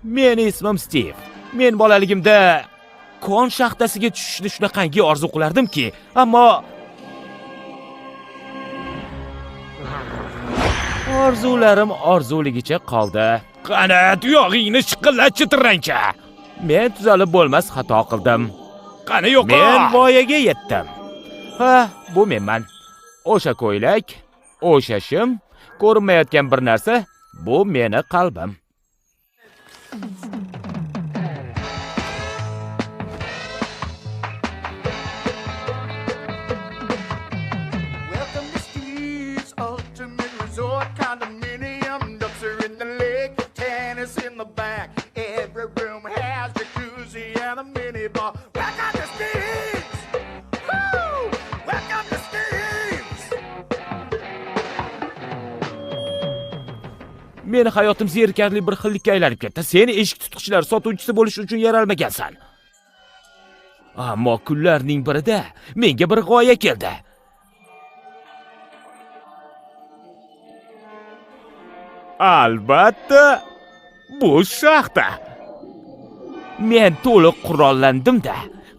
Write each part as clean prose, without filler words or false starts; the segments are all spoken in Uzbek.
Meni ismim Stiv. Men bolaligimda kon shaxtasiga tushishni shunaqangi orzu qilardimki, ammo orzularim orzuligicha qoldi. Qani, tuyog'ingni shiqillat chitirrancha. Men tuzalib bo'lmas xato qildim. Qani yo'q. Men voyaga yetdim. Ha, bu menman. O'sha ko'ylak, o'sha shim, ko'rinmayotgan bir narsa, bu meni qalbim. Welcome to Steve's Ultimate Resort Condominium. Ducks are in the lake, tennis in the back. Every room has jacuzzi and a mini bar. Welcome to Steve's! Woo! Welcome to Steve's! Meni hayotim zerikarli bir xillikka aylanib ketdi. Seni eshik tutqichlar sotuvchisi bo'lish uchun yaralmagansan. Ammo kunlarning birida menga bir g'oya keldi. Albatta, bu shaxta. Men to'liq qurollandim-da.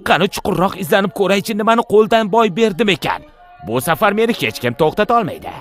Qani chuqurroq izlanib ko'raychi, nimani qo'ldan boy berdim ekan. Bu safar meni hech kim to'xtata olmaydi.